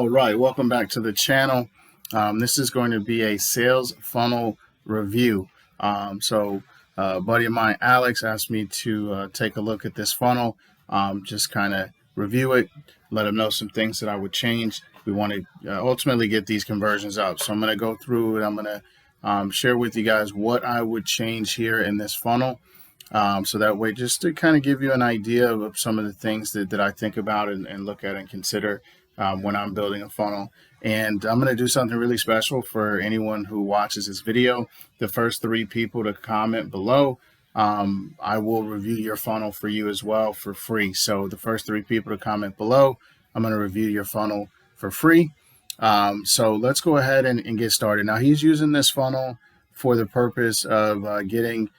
All right, welcome back to the channel. This is going to be a sales funnel review. A buddy of mine, Alex, asked me to take a look at this funnel, just kind of review it, let him know some things that I would change. We want to ultimately get these conversions up. So I'm going to go through it. I'm going to share with you guys what I would change here in this funnel. So that way, just to kind of give you an idea of some of the things that I think about and look at and consider when I'm building a funnel. And I'm going to do something really special for anyone who watches this video. The first 3 people to comment below, I will review your funnel for you as well for free. So the first 3 people to comment below, I'm going to review your funnel for free. So let's go ahead and get started. Now, he's using this funnel for the purpose of getting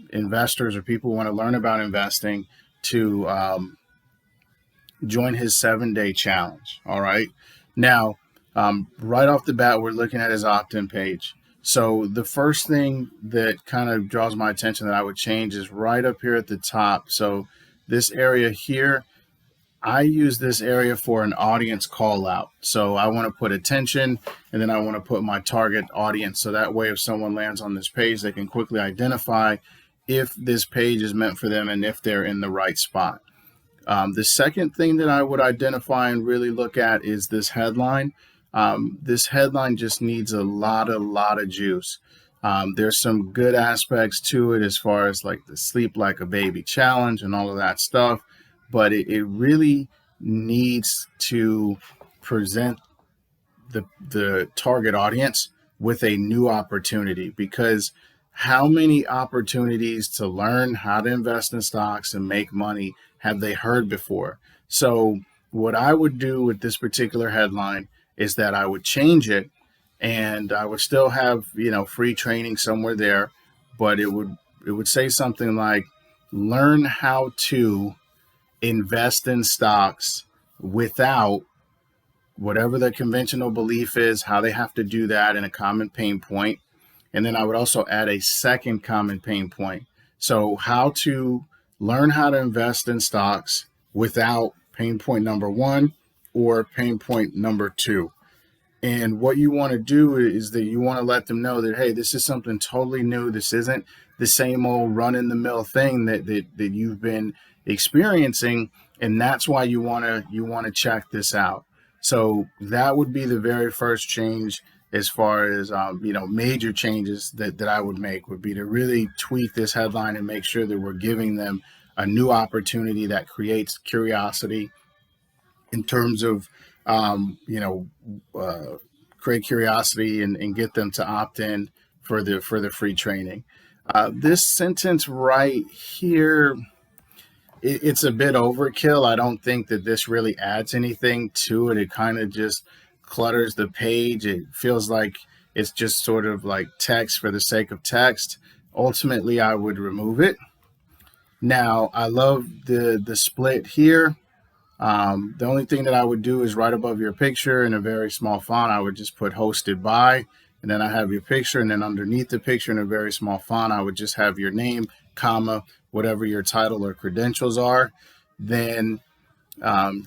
investors or people who want to learn about investing to join his 7-day challenge. All right. Now, right off the bat, we're looking at his opt-in page. So the first thing that kind of draws my attention that I would change is right up here at the top. So this area here, I use this area for an audience call out. So I want to put attention, and then I want to put my target audience. So that way, if someone lands on this page, they can quickly identify if this page is meant for them and if they're in the right spot. The second thing that I would identify and really look at is this headline. This headline just needs a lot of juice. There's some good aspects to it as far as like the sleep like a baby challenge and all of that stuff, but it really needs to present the target audience with a new opportunity, because how many opportunities to learn how to invest in stocks and make money have they heard before? So what I would do with this particular headline is that I would change it, and I would still have, free training somewhere there, but it would say something like, learn how to invest in stocks without whatever the conventional belief is, how they have to do that in a common pain point. And then I would also add a second common pain point. So how to learn how to invest in stocks without pain point number 1 or pain point number 2. And what you want to do is that you want to let them know that, hey, this is something totally new. This isn't the same old run-in-the-mill thing that you've been experiencing, and that's why you want to check this out. So that would be the very first change as far as major changes that I would make, would be to really tweak this headline and make sure that we're giving them a new opportunity that creates curiosity in terms of create curiosity and get them to opt in for the free training. This sentence right here, it's a bit overkill. I don't think that this really adds anything to it. It kind of just clutters the page. It feels like it's just sort of like text for the sake of text. Ultimately, I would remove it. Now, I love the split here. The only thing that I would do is right above your picture in a very small font, I would just put hosted by, and then I have your picture, and then underneath the picture in a very small font, I would just have your name, comma, whatever your title or credentials are. Then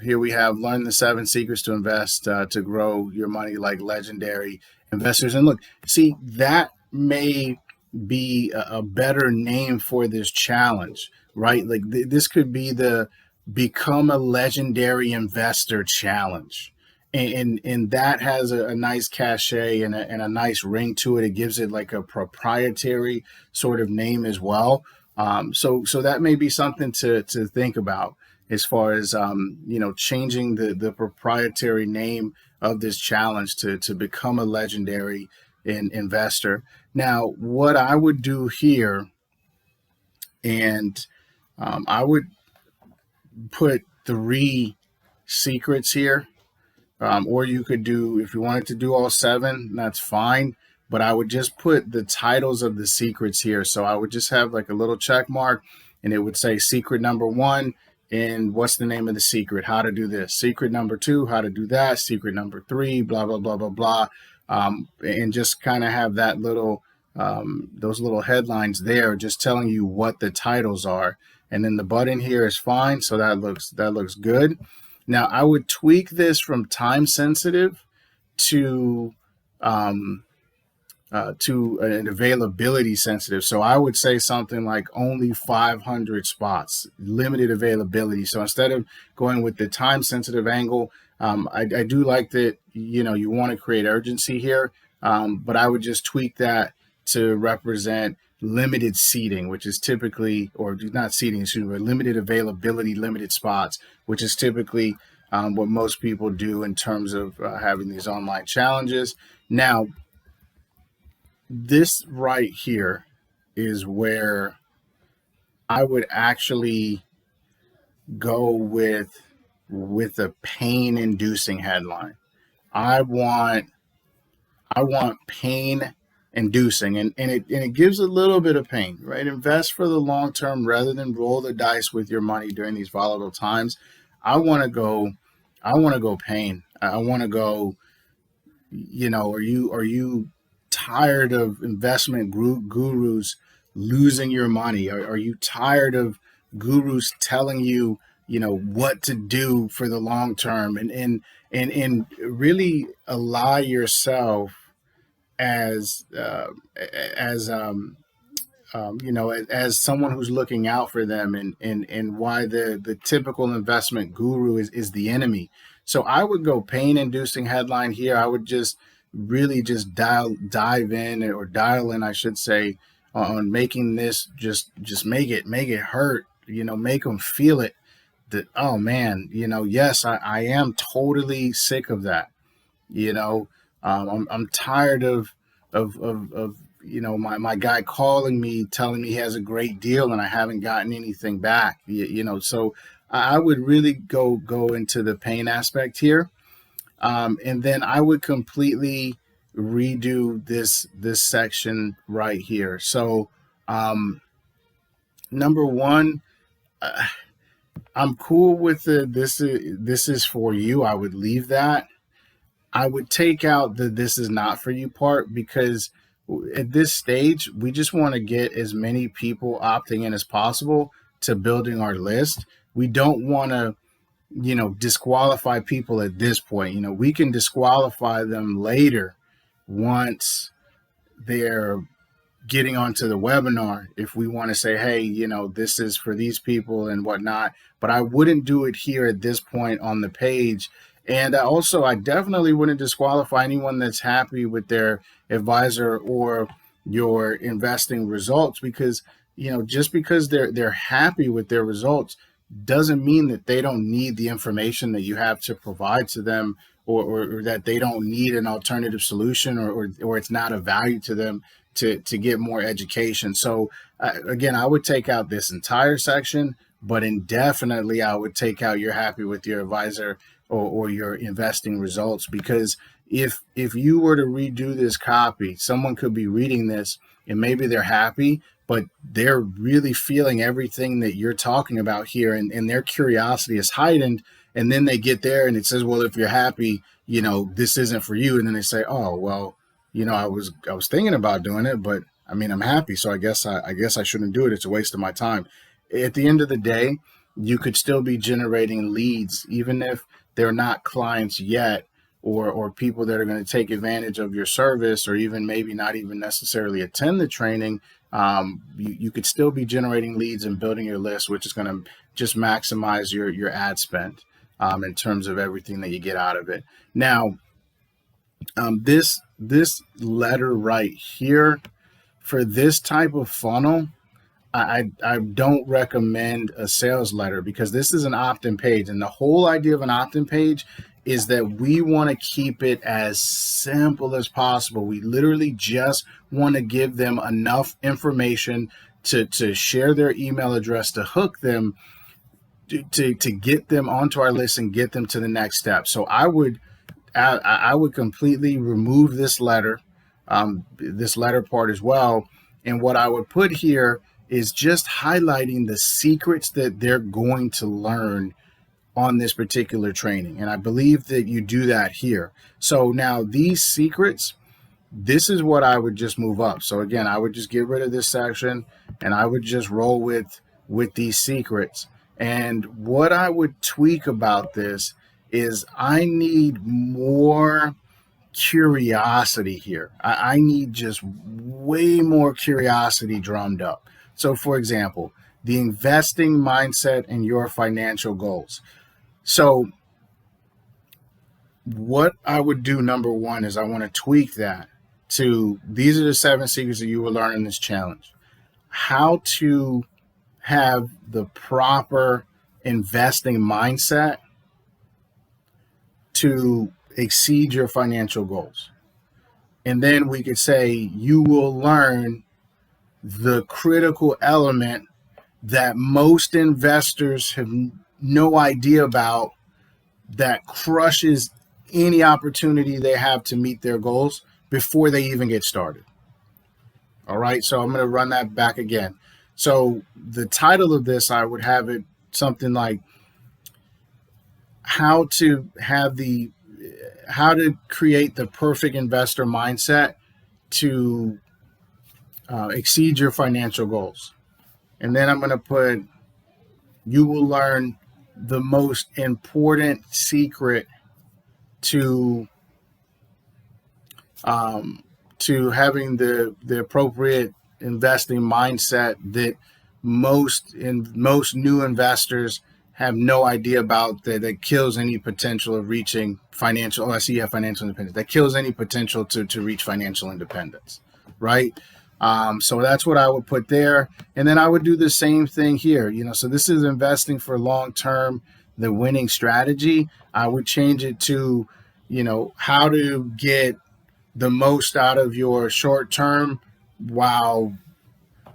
here we have learn the 7 secrets to invest to grow your money like legendary investors. And look, see, that may be a better name for this challenge, right? Like this could be the Become a Legendary Investor Challenge. And that has a nice cachet and a nice ring to it. It gives it like a proprietary sort of name as well. So that may be something to think about as far as, changing the proprietary name of this challenge to become a legendary investor. Now, what I would do here, and I would put 3 secrets here, or you could do, if you wanted to do all 7, that's fine, but I would just put the titles of the secrets here. So I would just have like a little check mark, and it would say secret number 1, and what's the name of the secret, how to do this, secret number 2, how to do that, secret number 3, blah blah blah blah blah, and just kind of have that little those little headlines there just telling you what the titles are. And then the button here is fine, so that looks good. Now, I would tweak this from time sensitive to um, to an availability sensitive. So I would say something like only 500 spots, limited availability. So instead of going with the time sensitive angle, I do like that, you want to create urgency here, but I would just tweak that to represent limited seating, which is typically, or not seating, excuse me, but limited availability, limited spots, which is typically what most people do in terms of having these online challenges. Now, this right here is where I would actually go with a pain inducing headline. I want I want pain inducing, and it gives a little bit of pain, right? Invest for the long term rather than roll the dice with your money during these volatile times. I want to go I want to go pain. I want to go, are you tired of investment gurus losing your money? Are you tired of gurus telling you, what to do for the long term, and really ally yourself as as as someone who's looking out for them, and why the typical investment guru is the enemy. So I would go pain inducing headline here. I would just really just dive in, or dial in, I should say, on making this just make it hurt, make them feel it, that, oh man, yes, I am totally sick of that. you know I'm tired of my guy calling me telling me he has a great deal and I haven't gotten anything back. So I would really go into the pain aspect here, and then I would completely redo this section right here. So number one, uh, I'm cool with the this is for you. I would leave that. I would take out the "this is not for you" part, because at this stage, we just want to get as many people opting in as possible to building our list. We don't want to, disqualify people at this point. We can disqualify them later once they're getting onto the webinar, if we want to say, hey, this is for these people and whatnot. But I wouldn't do it here at this point on the page. And also, I definitely wouldn't disqualify anyone that's happy with their advisor or your investing results, because just because they're happy with their results doesn't mean that they don't need the information that you have to provide to them, or that they don't need an alternative solution, or it's not of value to them to get more education. So again, I would take out this entire section, but indefinitely I would take out "you're happy with your advisor or your investing results," because if you were to redo this copy, someone could be reading this and maybe they're happy, but they're really feeling everything that you're talking about here, and their curiosity is heightened. And then they get there and it says, well, if you're happy, this isn't for you. And then they say, oh, well, I was thinking about doing it, but I mean, I'm happy, so I guess I shouldn't do it. It's a waste of my time. At the end of the day, you could still be generating leads, even if they're not clients yet, or people that are going to take advantage of your service, or even maybe not even necessarily attend the training. You could still be generating leads and building your list, which is going to just maximize your ad spend, in terms of everything that you get out of it. Now, this letter right here, for this type of funnel, I don't recommend a sales letter, because this is an opt-in page, and the whole idea of an opt-in page is that we want to keep it as simple as possible. We literally just want to give them enough information to share their email address, to hook them, to get them onto our list and get them to the next step. So I would completely remove this letter part as well. And what I would put here is just highlighting the secrets that they're going to learn on this particular training. And I believe that you do that here. So now these secrets, this is what I would just move up. So again, I would just get rid of this section and I would just roll with these secrets. And what I would tweak about this is I need more curiosity here. I need just way more curiosity drummed up. So, for example, the investing mindset and your financial goals. So, what I would do, number one, is I want to tweak that to these are the 7 secrets that you will learn in this challenge. How to have the proper investing mindset to exceed your financial goals. And then we could say you will learn the critical element that most investors have no idea about that crushes any opportunity they have to meet their goals before they even get started. All right, so I'm going to run that back again. So the title of this, I would have it something like how to create the perfect investor mindset to exceed your financial goals. And then I'm going to put, you will learn the most important secret to having the appropriate investing mindset that most new investors have no idea about, that kills any potential of reaching financial. Oh, I see you have financial independence. That kills any potential to reach financial independence, right? So that's what I would put there. And then I would do the same thing here. So this is investing for long term, the winning strategy. I would change it to, how to get the most out of your short term while,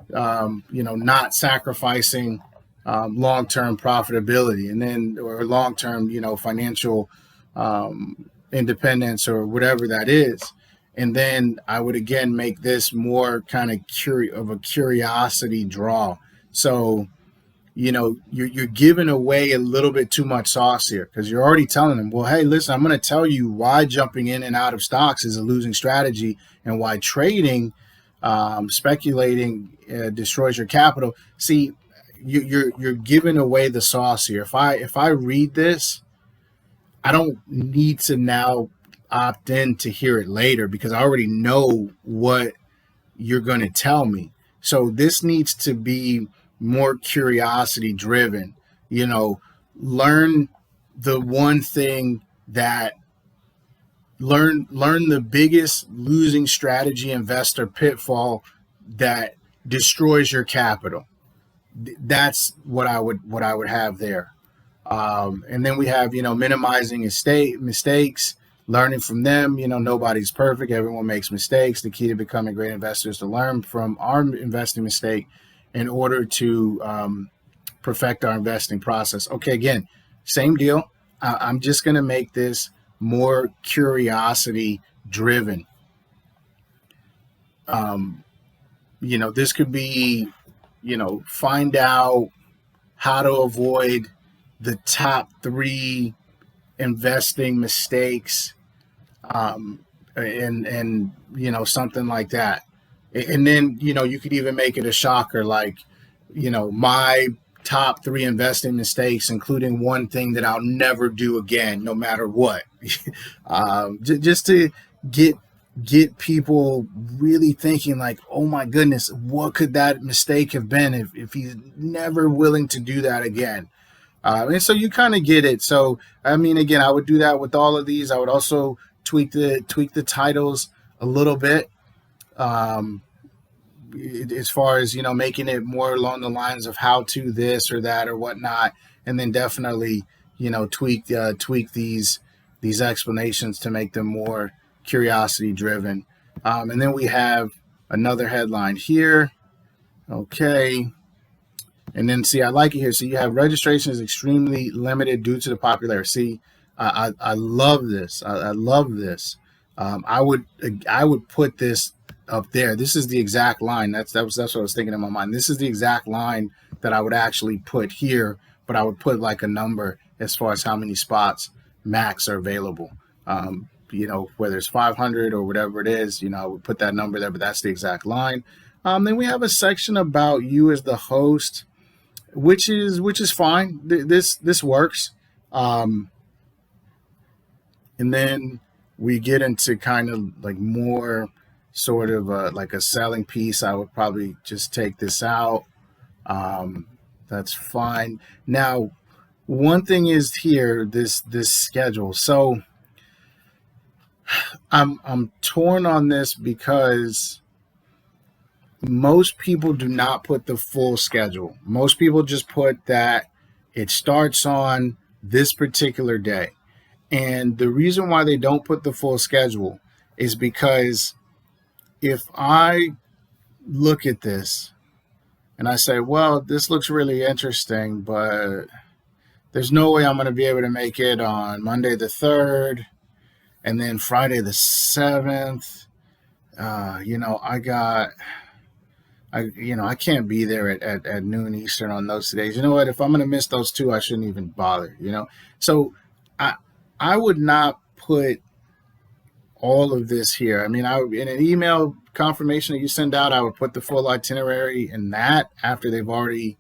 not sacrificing long-term profitability, and then or long-term, financial independence or whatever that is. And then I would again make this more kind of a curiosity draw. So, you're giving away a little bit too much sauce here because you're already telling them, well, hey, listen, I'm going to tell you why jumping in and out of stocks is a losing strategy and why trading, speculating destroys your capital. See, you're giving away the sauce here. If I read this, I don't need to now opt in to hear it later because I already know what you're going to tell me. So this needs to be more curiosity driven. Learn the one thing that learn the biggest losing strategy investor pitfall that destroys your capital. That's what I would have there. And then we have, minimizing mistakes, learning from them. Nobody's perfect. Everyone makes mistakes. The key to becoming a great investor is to learn from our investing mistake in order to perfect our investing process. Okay, again, same deal. I'm just going to make this more curiosity driven. This could be, find out how to avoid the top 3 investing mistakes, and something like that. And then, you could even make it a shocker, like, my top 3 investing mistakes, including one thing that I'll never do again, no matter what. Just to get people really thinking like, oh my goodness, what could that mistake have been if he's never willing to do that again? And so you kind of get it. So, I mean, again, I would do that with all of these. I would also tweak the titles a little bit, as far as, making it more along the lines of how to this or that or whatnot. And then definitely, tweak these explanations to make them more curiosity driven. And then we have another headline here. Okay. And then see, I like it here. So you have registration is extremely limited due to the popularity. See, I love this. I love this. I would put this up there. This is the exact line. That's what I was thinking in my mind. This is the exact line that I would actually put here, but I would put like a number as far as how many spots max are available. Whether it's 500 or whatever it is, I would put that number there, but that's the exact line. Then we have a section about you as the host. which is fine. This works. Um, and then we get into kind of like more sort of like a selling piece. I would probably just take this out. Um, that's fine. Now, one thing is here, this schedule. So I'm torn on this because most people do not put the full schedule. Most people just put that it starts on this particular day. And the reason why they don't put the full schedule is because if I look at this and I say, well, this looks really interesting, but there's no way I'm going to be able to make it on Monday the 3rd and then Friday the 7th. I can't be there at noon Eastern on those days. You know what? If I'm going to miss those two, I shouldn't even bother. So I, I would not put all of this here. I mean, in an email confirmation that you send out, I would put the full itinerary in that after they've already,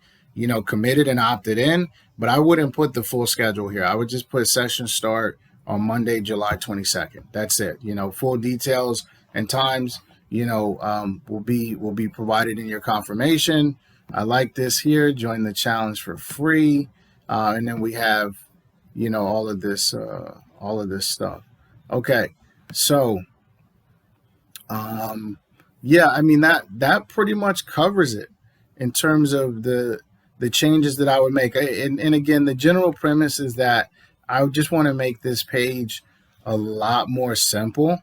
committed and opted in. But I wouldn't put the full schedule here. I would just put session start on Monday, July 22nd. That's it. Full details and times, will be provided in your confirmation. I like this here. Join the challenge for free, and then we have, all of this stuff. Okay. So, yeah, I mean that pretty much covers it in terms of the changes that I would make. And again, the general premise is that I would just want to make this page a lot more simple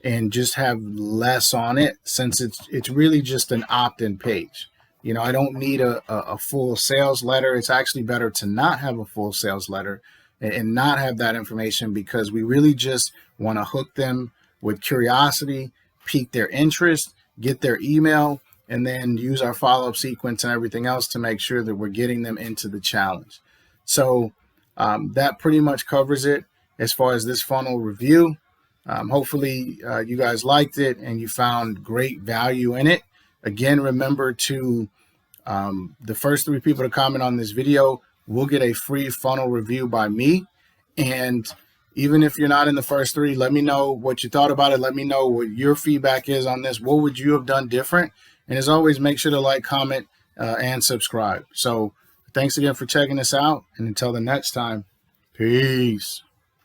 and just have less on it, since it's really just an opt-in page. I don't need a full sales letter. It's actually better to not have a full sales letter and not have that information, because we really just want to hook them with curiosity, pique their interest, get their email, and then use our follow-up sequence and everything else to make sure that we're getting them into the challenge. So that pretty much covers it as far as this funnel review. Hopefully you guys liked it and you found great value in it. Again, remember to the first 3 people to comment on this video will get a free funnel review by me. And even if you're not in the first 3, let me know what you thought about it. Let me know what your feedback is on this. What would you have done different? And as always, make sure to like, comment, and subscribe. So thanks again for checking this out. And until the next time, peace.